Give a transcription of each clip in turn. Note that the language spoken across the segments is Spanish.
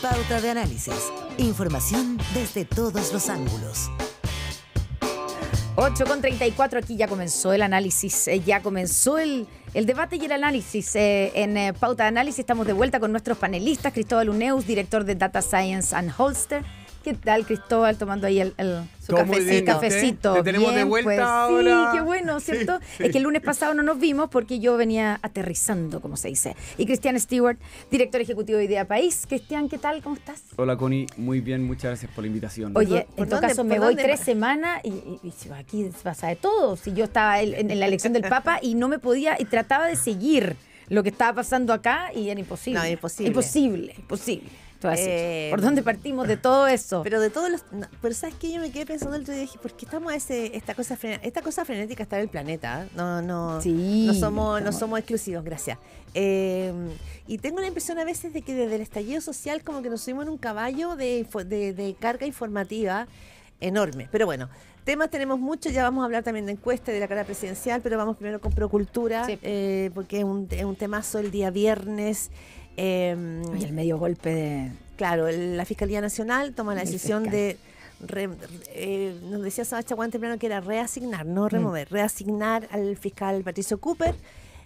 Pauta de Análisis. Información desde todos los ángulos. 8:34, aquí ya comenzó el análisis, ya comenzó el debate y el análisis. En Pauta de Análisis estamos de vuelta con nuestros panelistas. Cristóbal Uneus, director de Data Science and Holster. ¿Qué tal, Cristóbal? Tomando ahí su cafecito. Te tenemos de vuelta pues, ahora. Sí, qué bueno, ¿cierto? Sí. Es que el lunes pasado no nos vimos porque yo venía aterrizando, como se dice. Y Cristian Stewart, director ejecutivo de Idea País. Cristian, ¿qué tal? ¿Cómo estás? Hola, Connie. Muy bien, muchas gracias por la invitación. Oye, en todo caso me voy 3 semanas y aquí pasa de todo. Si yo estaba en la elección del Papa y no me podía, y trataba de seguir lo que estaba pasando acá y era imposible. No, imposible. Imposible. ¿Por dónde partimos de todo eso? Pero de todos los... No, pero ¿sabes qué? Yo me quedé pensando el otro día y dije, ¿por qué estamos a esta cosa frenética está en el planeta? Sí, no somos exclusivos, gracias. Y tengo la impresión a veces de que desde el estallido social como que nos subimos en un caballo de carga informativa enorme. Pero bueno, temas tenemos muchos, ya vamos a hablar también de encuesta de la cara presidencial, pero vamos primero con Procultura, sí. Porque es un temazo el día viernes. Y el medio golpe de... Claro, la Fiscalía Nacional toma la decisión de... nos decía Saba Chaguán temprano que era reasignar, no remover, reasignar al fiscal Patricio Cooper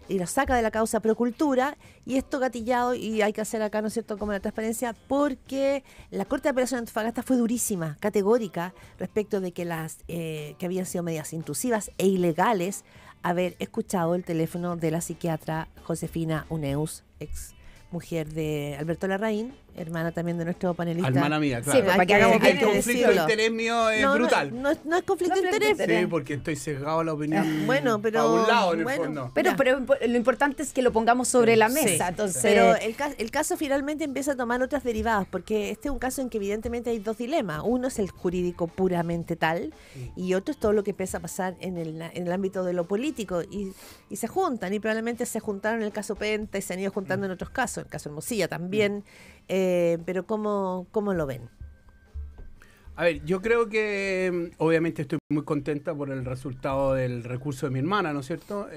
y lo saca de la causa Procultura, y esto gatillado, y hay que hacer acá, ¿no es cierto?, como la transparencia, porque la Corte de Apelación de Antofagasta fue durísima, categórica, respecto de que que habían sido medidas intrusivas e ilegales haber escuchado el teléfono de la psiquiatra Josefina Uneus, ex mujer de Alberto Larraín, hermana también de nuestro panelista. Hermana mía, claro. Sí, pues, para que hagamos el conflicto de interés mío es brutal. No es conflicto de interés. Sí, porque estoy sesgado a la opinión. Bueno, pero... A un lado, en el fondo. Pero lo importante es que lo pongamos sobre la mesa. Sí, entonces... Pero el caso finalmente empieza a tomar otras derivadas, porque este es un caso en que evidentemente hay dos dilemas. Uno es el jurídico puramente tal, y otro es todo lo que empieza a pasar en el ámbito de lo político. Y se juntan, y probablemente se juntaron en el caso Penta y se han ido juntando en otros casos, en el caso Hermosilla también. Pero ¿cómo lo ven? A ver, yo creo que obviamente estoy muy contenta por el resultado del recurso de mi hermana, ¿no es cierto?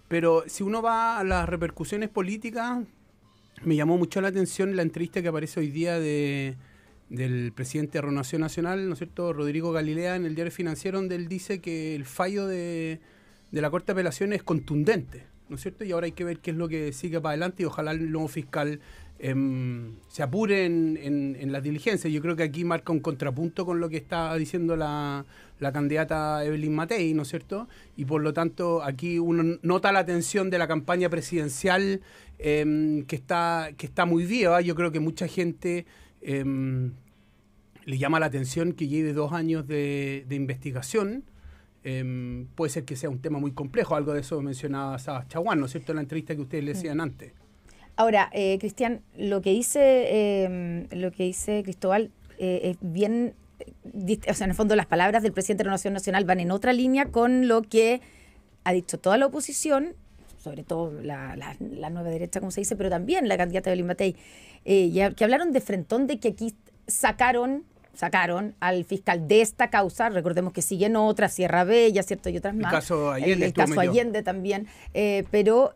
Pero si uno va a las repercusiones políticas, me llamó mucho la atención la entrevista que aparece hoy día del presidente de Renovación Nacional, ¿no es cierto?, Rodrigo Galilea, en el Diario Financiero, donde él dice que el fallo de la Corte de Apelaciones es contundente, ¿no es cierto? Y ahora hay que ver qué es lo que sigue para adelante, y ojalá el nuevo fiscal se apure en las diligencias. Yo creo que aquí marca un contrapunto con lo que está diciendo la candidata Evelyn Matei, ¿no es cierto? Y por lo tanto aquí uno nota la tensión de la campaña presidencial que está muy viva. Yo creo que mucha gente le llama la atención que lleve 2 años de investigación. Puede ser que sea un tema muy complejo, algo de eso mencionaba Saba Chaguán, ¿no es cierto?, en la entrevista que ustedes le decían antes. Ahora, Cristian, lo que dice Cristóbal es bien, o sea, en el fondo las palabras del presidente de la Renovación Nacional van en otra línea con lo que ha dicho toda la oposición, sobre todo la nueva derecha, como se dice, pero también la candidata Evelyn Matei, que hablaron de frentón de que aquí sacaron al fiscal de esta causa. Recordemos que siguen otras, Sierra Bella, ¿cierto?, y otras más. El caso Allende. El caso Allende también. Pero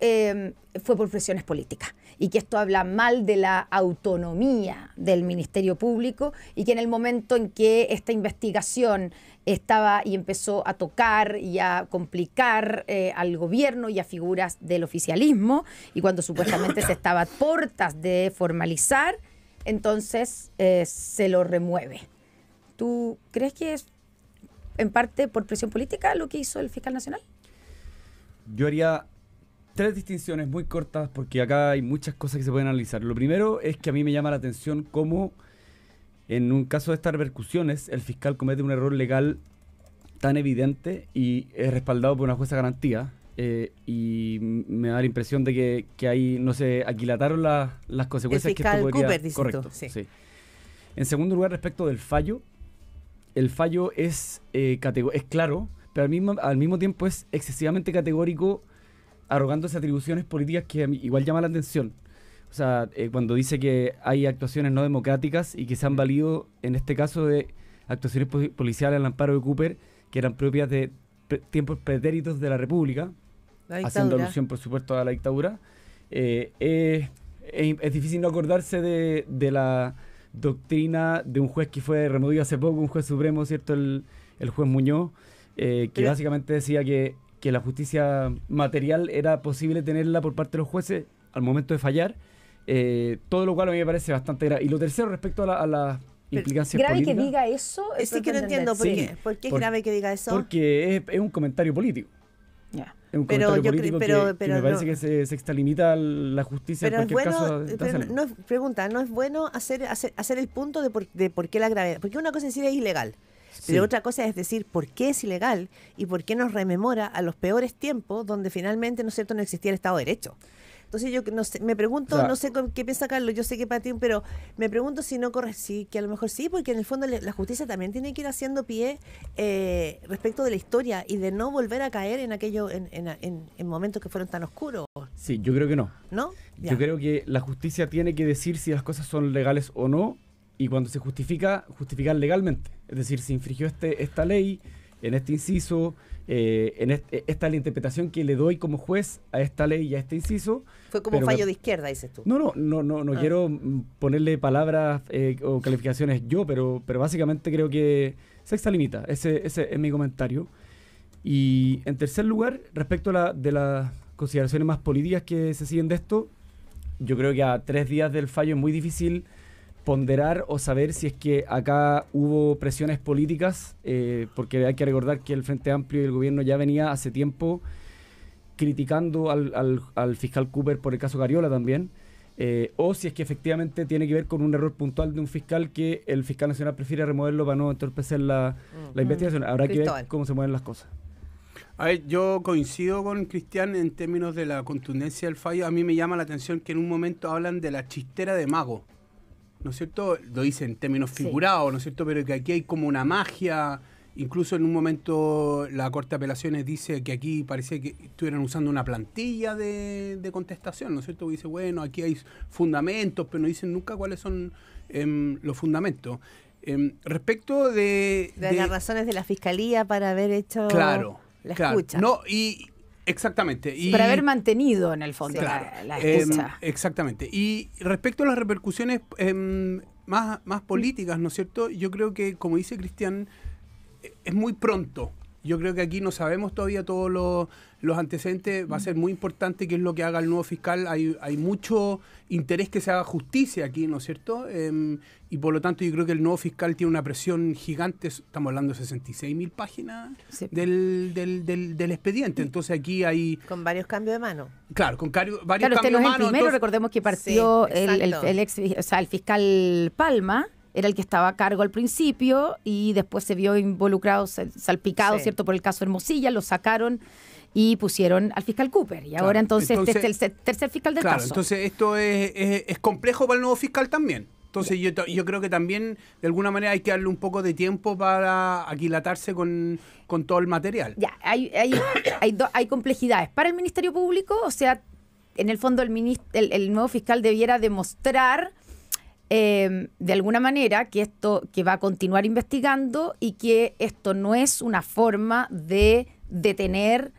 fue por presiones políticas. Y que esto habla mal de la autonomía del Ministerio Público, y que en el momento en que esta investigación estaba y empezó a tocar y a complicar al gobierno y a figuras del oficialismo, y cuando supuestamente se estaba a puertas de formalizar, entonces se lo remueve. ¿Tú crees que es en parte por presión política lo que hizo el fiscal nacional? Yo haría 3 distinciones muy cortas, porque acá hay muchas cosas que se pueden analizar. Lo primero es que a mí me llama la atención cómo en un caso de estas repercusiones el fiscal comete un error legal tan evidente y es respaldado por una jueza de garantía. Y me da la impresión de que ahí no se aquilataron las consecuencias que esto podría... Cooper, dices correcto, tú, sí. sí. En segundo lugar, respecto del fallo, el fallo es claro, pero al mismo tiempo es excesivamente categórico, arrogándose atribuciones políticas que a mí igual llama la atención. O sea, cuando dice que hay actuaciones no democráticas y que se han valido, en este caso, de actuaciones policiales al amparo de Cooper, que eran propias de tiempos pretéritos de la República, haciendo alusión, por supuesto, a la dictadura, es es difícil no acordarse de la doctrina de un juez que fue removido hace poco, un juez supremo, ¿cierto? El juez Muñoz, que básicamente decía que la justicia material era posible tenerla por parte de los jueces al momento de fallar, todo lo cual a mí me parece bastante grave. Y lo tercero, respecto a las implicancias grave políticas. Que diga eso. Sí, que no entiendo por qué. ¿Por qué es grave que diga eso? Porque es un comentario político. Ya. Es un Pero comentario político que me parece no, que se extralimita la justicia pero en cualquier es bueno, caso. pero no, pregunta, ¿no es bueno hacer el punto de por qué la gravedad? Porque una cosa es decir es ilegal, pero Sí. otra cosa es decir por qué es ilegal y por qué nos rememora a los peores tiempos donde finalmente, ¿no es cierto?, no existía el Estado de Derecho. Entonces yo no sé, me pregunto, O sea, no sé qué piensa Carlos, yo sé que para ti, pero me pregunto si no corre, sí, que a lo mejor sí, porque en el fondo la justicia también tiene que ir haciendo pie respecto de la historia y de no volver a caer en aquello, en momentos que fueron tan oscuros, Sí, yo creo que no. ¿no? Ya. Yo creo que la justicia tiene que decir si las cosas son legales o no, y cuando se justificar legalmente. Es decir, si infringió esta ley, en este inciso, esta es la interpretación que le doy como juez a esta ley y a este inciso. Fue como un pero fallo de izquierda, dices tú. No quiero ponerle palabras o calificaciones yo, pero básicamente creo que se extralimita. Ese es mi comentario. Y en tercer lugar, respecto de las consideraciones más políticas que se siguen de esto, yo creo que a 3 días del fallo es muy difícil ponderar o saber si es que acá hubo presiones políticas, porque hay que recordar que el Frente Amplio y el gobierno ya venía hace tiempo criticando al fiscal Cooper por el caso Cariola también, o si es que efectivamente tiene que ver con un error puntual de un fiscal que el fiscal nacional prefiere removerlo para no entorpecer la investigación. Habrá que ver cómo se mueven las cosas. A ver, yo coincido con Cristian en términos de la contundencia del fallo. A mí me llama la atención que en un momento hablan de la chistera de Mago, ¿no es cierto? Lo dicen en términos figurados, ¿no es cierto? Pero que aquí hay como una magia. Incluso en un momento la Corte de Apelaciones dice que aquí parece que estuvieran usando una plantilla de contestación, ¿no es cierto? Que dice, bueno, aquí hay fundamentos, pero no dicen nunca cuáles son los fundamentos. Respecto de las razones de la Fiscalía para haber hecho la escucha. No, y exactamente. Y, para haber mantenido, en el fondo, la escucha. Exactamente. Y respecto a las repercusiones más políticas, ¿no es cierto? Yo creo que, como dice Cristian, es muy pronto. Yo creo que aquí no sabemos todavía todos los antecedentes. Va a ser muy importante qué es lo que haga el nuevo fiscal. Hay mucho interés que se haga justicia aquí, ¿no es cierto? Y por lo tanto yo creo que el nuevo fiscal tiene una presión gigante. Estamos hablando de 66.000 páginas del expediente. Entonces aquí hay... Con varios cambios de mano. Claro, con varios Claro, cambios este no de es el mano. primero, Entonces, recordemos que partió Sí, el fiscal Palma, era el que estaba a cargo al principio y después se vio involucrado, salpicado, ¿cierto?, por el caso Hermosilla, lo sacaron y pusieron al fiscal Cooper. Y ahora entonces este es el tercer fiscal del caso. Entonces esto es complejo para el nuevo fiscal también. Entonces yo creo que también de alguna manera hay que darle un poco de tiempo para aquilatarse con todo el material. Ya, hay complejidades. Para el Ministerio Público, o sea, en el fondo el nuevo fiscal debiera demostrar de alguna manera que va a continuar investigando y que esto no es una forma de detener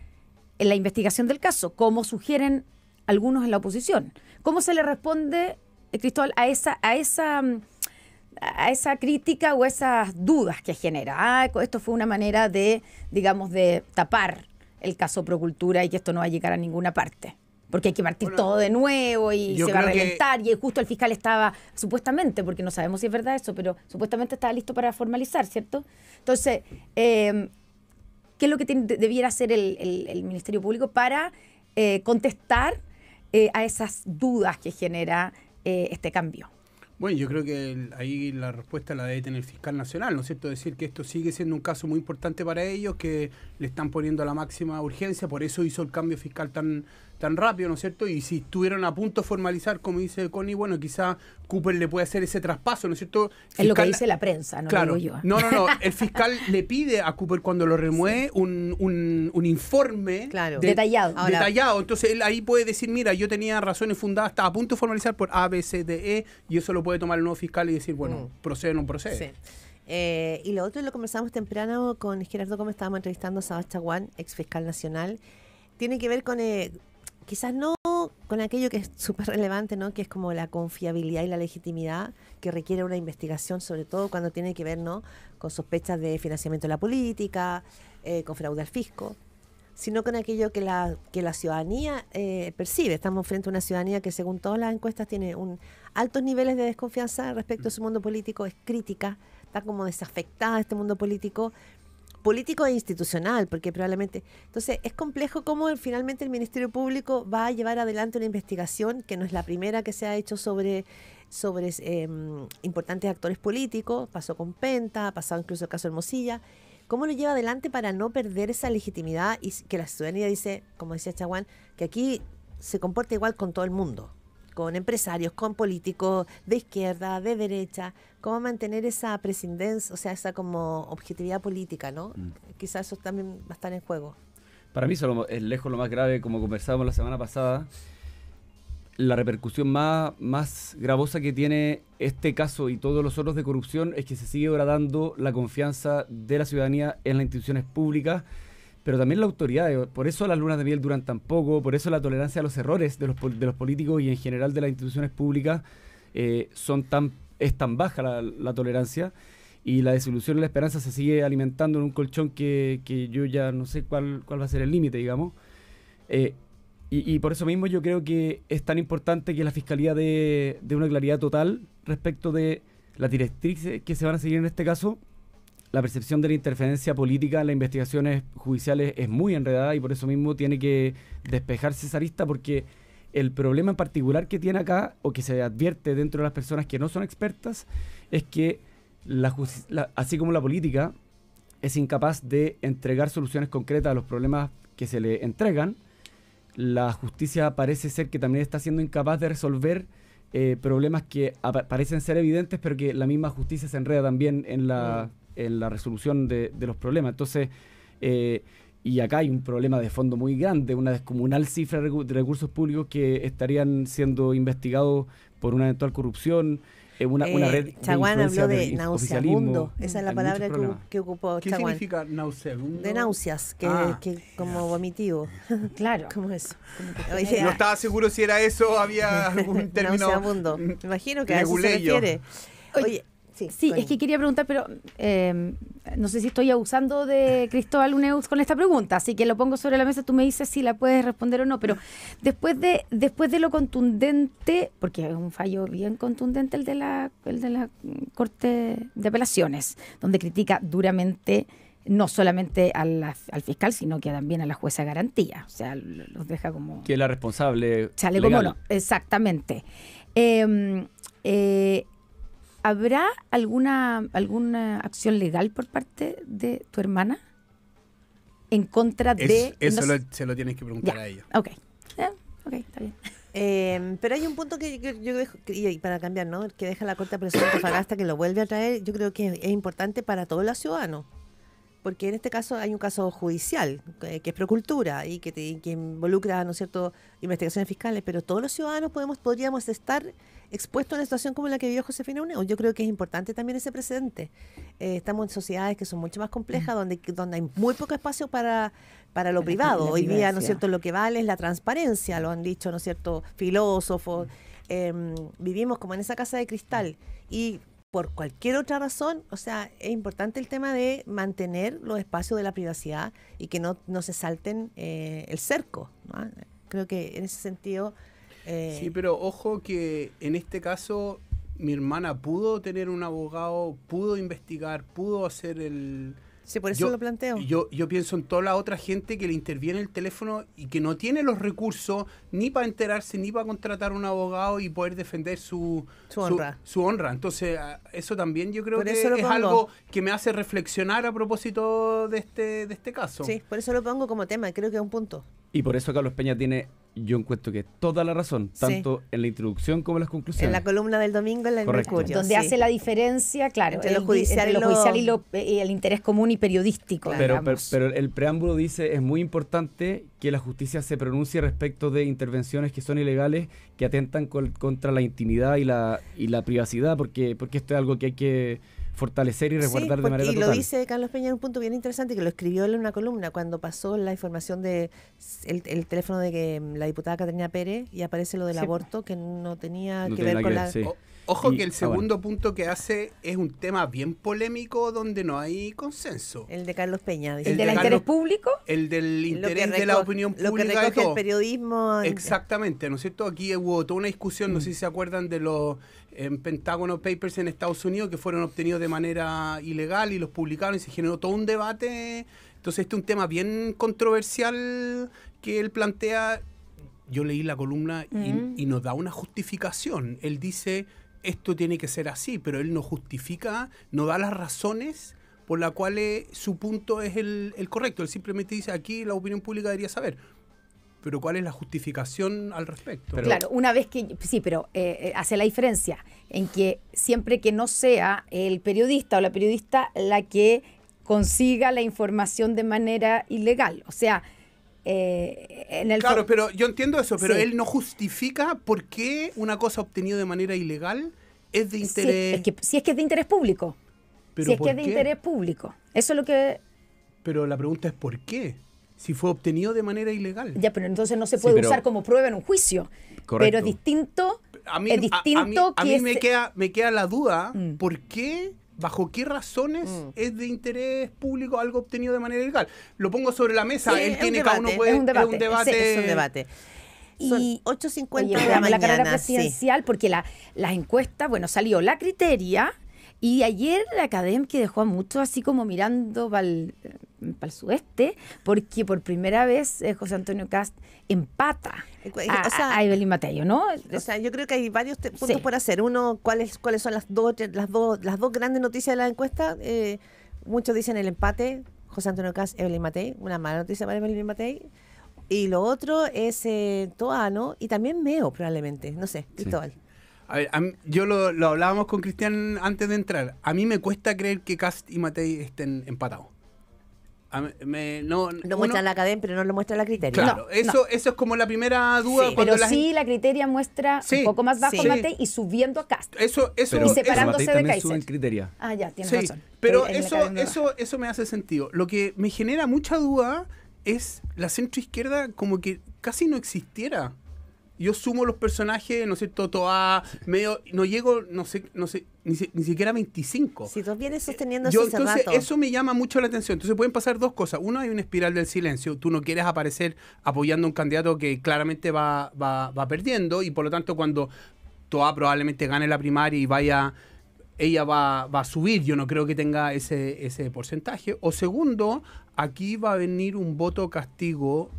la investigación del caso, como sugieren algunos en la oposición. ¿Cómo se le responde, Cristóbal, a esa crítica o esas dudas que genera? Esto fue una manera de, digamos, de tapar el caso Procultura y que esto no va a llegar a ninguna parte. Porque hay que partir todo de nuevo y se va a reventar. Y justo el fiscal estaba, supuestamente, porque no sabemos si es verdad eso, pero supuestamente estaba listo para formalizar, ¿cierto? Entonces, ¿qué es lo que debiera hacer el Ministerio Público para contestar a esas dudas que genera este cambio? Bueno, yo creo que ahí la respuesta la debe tener el fiscal nacional, ¿no es cierto? Decir que esto sigue siendo un caso muy importante para ellos, que le están poniendo la máxima urgencia, por eso hizo el cambio fiscal tan rápido, ¿no es cierto? Y si estuvieron a punto de formalizar, como dice Connie, bueno, quizá Cooper le puede hacer ese traspaso, ¿no es cierto? Es lo que dice la prensa, no claro, lo digo yo. No, el fiscal le pide a Cooper cuando lo remueve un informe detallado. Entonces él ahí puede decir, mira, yo tenía razones fundadas, estaba a punto de formalizar por A, B, C, D, E, y eso lo puede tomar el nuevo fiscal y decir, bueno, procede o no procede. Sí. Y lo otro lo conversamos temprano con Gerardo Gómez, estábamos entrevistando a Sabas Chaguán, ex fiscal nacional. Tiene que ver con, quizás no con aquello que es súper relevante, ¿no? Que es como la confiabilidad y la legitimidad que requiere una investigación, sobre todo cuando tiene que ver, ¿no? Con sospechas de financiamiento de la política, con fraude al fisco, sino con aquello que la ciudadanía percibe. Estamos frente a una ciudadanía que, según todas las encuestas, tiene altos niveles de desconfianza respecto a su mundo político, es crítica, está como desafectada de este mundo político e institucional, porque probablemente... Entonces, es complejo cómo finalmente el Ministerio Público va a llevar adelante una investigación que no es la primera que se ha hecho sobre importantes actores políticos. Pasó con Penta, ha pasado incluso el caso de Hermosilla. ¿Cómo lo lleva adelante para no perder esa legitimidad y que la ciudadanía dice, como decía Chaguán, que aquí se comporta igual con todo el mundo? Con empresarios, con políticos de izquierda, de derecha, cómo mantener esa prescindencia, o sea, esa como objetividad política, ¿no? Quizás eso también va a estar en juego. Para mí eso es lejos lo más grave, como conversábamos la semana pasada. La repercusión más gravosa que tiene este caso y todos los otros de corrupción es que se sigue degradando la confianza de la ciudadanía en las instituciones públicas, pero también la autoridad. Por eso las lunas de miel duran tan poco, por eso la tolerancia a los errores de los políticos y en general de las instituciones públicas es tan baja la tolerancia, y la desilusión y la esperanza se sigue alimentando en un colchón que yo ya no sé cuál va a ser el límite, digamos. Y por eso mismo yo creo que es tan importante que la Fiscalía dé una claridad total respecto de las directrices que se van a seguir en este caso. La percepción de la interferencia política en las investigaciones judiciales es muy enredada y por eso mismo tiene que despejarse esa arista, porque el problema en particular que tiene acá, o que se advierte dentro de las personas que no son expertas, es que así como la política es incapaz de entregar soluciones concretas a los problemas que se le entregan, la justicia parece ser que también está siendo incapaz de resolver problemas que parecen ser evidentes, pero que la misma justicia se enreda también en la resolución de los problemas. Entonces, y acá hay un problema de fondo muy grande, una descomunal cifra de recursos públicos que estarían siendo investigados por una eventual corrupción, una red Chaguán habló de oficialismo, nauseabundo, esa es la hay palabra muchos problemas. que ocupó ¿Qué Chaguán. significa nauseabundo? De náuseas, que como vomitivo. Claro. ¿Cómo es eso? No estaba seguro si era eso, había algún término. Nauseabundo. Me imagino que a eso se leguleyo. refiere. Oye, Sí, Connie. es que quería preguntar, pero no sé si estoy abusando de Cristóbal Uneus con esta pregunta, así que lo pongo sobre la mesa, tú me dices si la puedes responder o no, pero después de lo contundente, porque es un fallo bien contundente el de la Corte de Apelaciones, donde critica duramente no solamente al fiscal, sino que también a la jueza de garantía, o sea, los deja como... Que es la responsable Chaleco legal. mono, exactamente. ¿Habrá alguna acción legal por parte de tu hermana en contra de... Se lo tienes que preguntar a ella. Ok, está bien. Pero hay un punto que yo dejo, y para cambiar, ¿no? Que deja la Corte de Apelaciones de Antofagasta, que lo vuelve a traer, yo creo que es importante para todos los ciudadanos. Porque en este caso hay un caso judicial, que es Procultura, y que involucra, ¿no es cierto?, investigaciones fiscales, pero todos los ciudadanos podríamos estar expuestos a una situación como la que vivió Josefina Uneus. Yo creo que es importante también ese precedente. Estamos en sociedades que son mucho más complejas, donde hay muy poco espacio para lo privado. Hoy día, ¿no es cierto?, lo que vale es la transparencia, lo han dicho, ¿no es cierto?, filósofos. Vivimos como en esa casa de cristal y por cualquier otra razón, o sea, es importante el tema de mantener los espacios de la privacidad y que no se salten el cerco, ¿no? Creo que en ese sentido... Sí, pero ojo que en este caso mi hermana pudo tener un abogado, pudo investigar, pudo hacer el... Sí, por eso lo planteo. Yo pienso en toda la otra gente que le interviene el teléfono y que no tiene los recursos ni para enterarse, ni para contratar un abogado y poder defender su honra. Entonces, eso también yo creo por que eso es algo que me hace reflexionar a propósito de este caso. Sí, por eso lo pongo como tema, creo que es un punto. Y por eso Carlos Peña tiene, yo encuentro que toda la razón, tanto en la introducción como en las conclusiones. En la columna del domingo en el Mercurio. Donde hace la diferencia, claro, entre lo judicial y el interés común y periodístico. Pero el preámbulo dice, es muy importante que la justicia se pronuncie respecto de intervenciones que son ilegales, que atentan contra la intimidad y la privacidad, porque esto es algo que hay que fortalecer y resguardar de manera y total. lo dice Carlos Peña en un punto bien interesante, que lo escribió él en una columna cuando pasó la información de el teléfono de que la diputada Caterina Pérez, y aparece lo del aborto, que no tenía No que tiene ver nada con que la... ver, sí. Ojo Y- que el segundo punto que hace es un tema bien polémico donde no hay consenso. El de Carlos Peña. dice. ¿El de del Carlos- interés público? El del Lo que interés de la reco- opinión Lo que pública de recoge el todo. periodismo. Exactamente, ¿no es cierto? Aquí hubo toda una discusión, no sé si se acuerdan de los Pentágono Papers en Estados Unidos que fueron obtenidos de manera ilegal y los publicaron y se generó todo un debate. Entonces este es un tema bien controversial que él plantea. Yo leí la columna y nos da una justificación. Él dice, esto tiene que ser así, pero él no justifica, no da las razones por las cuales su punto es el correcto. Él simplemente dice, aquí la opinión pública debería saber. Pero ¿cuál es la justificación al respecto? Pero- Claro, una vez que, sí, pero hace la diferencia en que siempre que no sea el periodista o la periodista la que consiga la información de manera ilegal. O sea, en el Claro, pero yo entiendo eso, pero Sí. él no justifica por qué una cosa obtenida de manera ilegal es de interés. si es que es de interés público. ¿Pero Si es por que es de qué? interés público. Eso es lo que... Pero la pregunta es ¿por qué? Si fue obtenido de manera ilegal. Ya, pero entonces no se Sí, puede pero- usar como prueba en un juicio. Correcto. Pero es distinto... A mí, es distinto a mí que me queda la duda, Mm. ¿por qué, bajo qué razones es de interés público algo obtenido de manera ilegal? Lo pongo sobre la mesa, Sí, él es tiene, un cada debate, uno puede, es un debate. Es un debate. Son Y 8:50 oye, de la veamos la carrera mañana. Sí. presidencial, porque las encuestas, bueno, salió la Criteria, y ayer la Academ que dejó a muchos así como mirando para el sudeste, porque por primera vez José Antonio Cast empata O sea, a Evelyn Mateo, ¿no? O sea, yo creo que hay varios puntos Sí. por hacer. Uno, ¿cuáles son las dos grandes noticias de la encuesta? Muchos dicen el empate, José Antonio Cast, Evelyn Matei, una mala noticia para Evelyn Matei. Y lo otro es Toa, ¿no? Y también Meo, probablemente. No sé, Cristóbal. A ver, yo lo hablábamos con Cristian antes de entrar. A mí me cuesta creer que Cast y Matei estén empatados. Lo muestra la Academia, pero no lo muestra la Criteria. Claro, eso es como la primera duda. Sí, cuando Pero la sí, gente- la Criteria muestra Sí, un poco más bajo sí. a Matei y subiendo a Cast. Eso, Pero Y separándose Matei de también Kaiser. sube en Criteria. Ah, ya, tienes sí, razón. pero En la Academia no. eso me hace sentido. Lo que me genera mucha duda es la centroizquierda como que casi no existiera. Yo sumo los personajes, no sé, Totoa, medio, no llego, no sé, ni siquiera 25. Si tú vienes sosteniendo Yo, eso hace entonces, rato. eso me llama mucho la atención. Entonces pueden pasar dos cosas. Uno, hay una espiral del silencio. Tú no quieres aparecer apoyando a un candidato que claramente va perdiendo y por lo tanto cuando Toa probablemente gane la primaria y ella va a subir. Yo no creo que tenga ese porcentaje. O segundo, aquí va a venir un voto castigo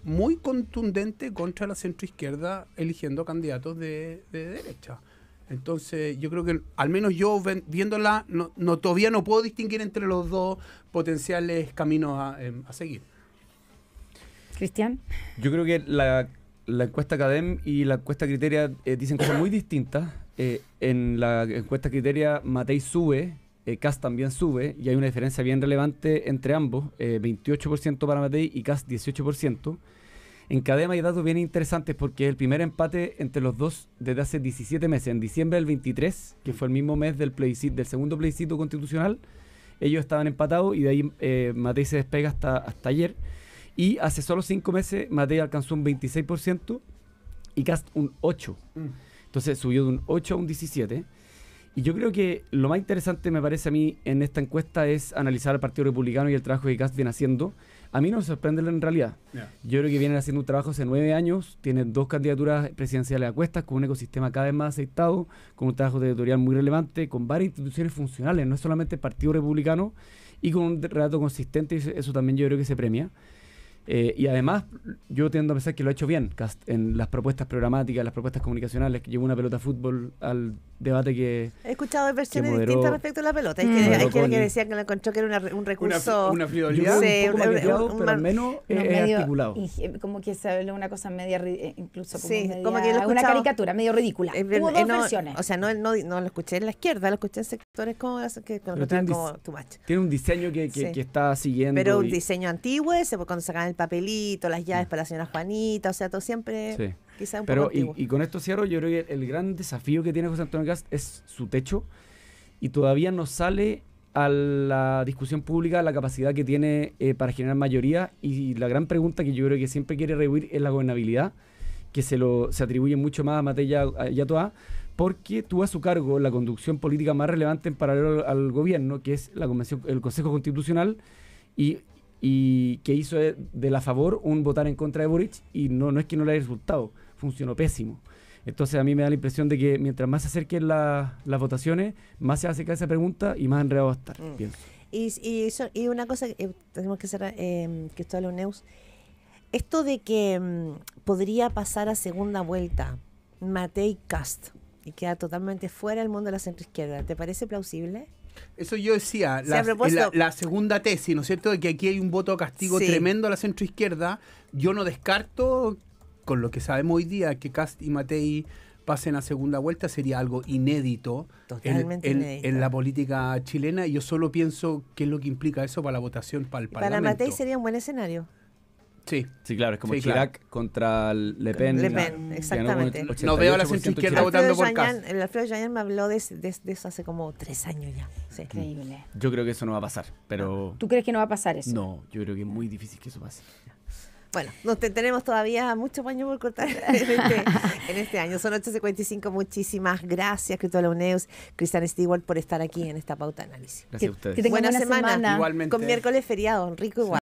muy contundente contra la centroizquierda eligiendo candidatos de derecha. Entonces, yo creo que al menos yo viéndola, todavía no puedo distinguir entre los dos potenciales caminos a seguir. Cristian. Yo creo que la encuesta Academ y la encuesta Criteria dicen cosas muy distintas. En la encuesta Criteria, Matei sube, Cast también sube, y hay una diferencia bien relevante entre ambos, 28% para Matei y Cast 18%. En Academ hay datos bien interesantes porque es el primer empate entre los dos desde hace 17 meses. En diciembre del 23, que fue el mismo mes del segundo plebiscito constitucional, ellos estaban empatados y de ahí Matei se despega hasta ayer. Y hace solo 5 meses Matei alcanzó un 26% y Cast un 8%. Entonces subió de un 8 a un 17%. Y yo creo que lo más interesante me parece a mí en esta encuesta es analizar al Partido Republicano y el trabajo que Cast viene haciendo. A mí no me sorprende en realidad. Yeah. Yo creo que vienen haciendo un trabajo hace 9 años, tienen 2 candidaturas presidenciales a cuestas, con un ecosistema cada vez más aceitado, con un trabajo territorial muy relevante, con varias instituciones funcionales, no es solamente el Partido Republicano, y con un relato consistente, y eso también yo creo que se premia. Y además, yo tiendo a pensar que lo ha hecho bien Cast en las propuestas programáticas, las propuestas comunicacionales, que llevó una pelota de fútbol al debate que... He escuchado versiones que moderó- distintas respecto a la pelota. Hay moderó quien Connie. decía que lo encontró que era un recurso. Una Yo frivolidad. creo Sí, un poco un- maquillado, un- pero al un- menos No, es medio articulado. como que se habla una cosa media, incluso como, Sí, media- como que lo he una escuchado. caricatura, medio ridícula. Hubo dos no, versiones. O sea, no lo escuché en la izquierda, lo escuché en sectores como que lo encontraron tiene como too much. Tiene un diseño que Sí. está siguiendo. Pero un y- diseño antiguo ese, pues, cuando sacaban el papelito, las llaves para la señora Juanita, o sea, todo siempre Sí. quizás un Pero poco antiguo. y con esto cierro, yo creo que el gran desafío que tiene José Antonio Cast es su techo. y todavía no sale a la discusión pública la capacidad que tiene para generar mayoría, y la gran pregunta que yo creo que siempre quiere rehuir es la gobernabilidad, que se atribuye mucho más a Matei y a Toá, porque tuvo a su cargo la conducción política más relevante en paralelo al gobierno, que es el Consejo Constitucional, y que hizo de la favor un votar en contra de Boric, y no es que no le haya resultado, funcionó pésimo. Entonces a mí me da la impresión de que mientras más se acerquen las votaciones, más se hace esa pregunta y más enredado va a estar, pienso. Y una cosa que tenemos que cerrar, Cristóbal Neus, esto de que podría pasar a segunda vuelta Matei Cast y queda totalmente fuera del mundo de la centroizquierda, ¿te parece plausible? Eso yo decía, Sí, a propósito, la segunda tesis, ¿no es cierto? De que aquí hay un voto castigo sí, tremendo a la centroizquierda. Yo no descarto, con lo que sabemos hoy día, que Kast y Matei pasen a segunda vuelta. Sería algo inédito, Totalmente inédito en la política chilena. Y yo solo pienso qué es lo que implica eso para la votación, para el Parlamento. Para Matei sería un buen escenario. Sí. Sí, claro, es como Sí, Chirac contra Le Pen. Le Pen, exactamente. No veo a la centroizquierda votando por Kast. El Alfredo Yañán me habló de eso hace como 3 años ya. Sí. Increíble. Yo creo que eso no va a pasar, pero... ¿Tú crees que no va a pasar eso? No, yo creo que es muy difícil que eso pase. Bueno, tenemos todavía mucho paño por cortar en este año. Son 8:55. Muchísimas gracias, Cristóbal Neus, Cristian Stewart, por estar aquí en esta pauta de análisis. Gracias a ustedes. Que tengan Buena buena semana. semana. Igualmente. Con miércoles feriado, rico igual.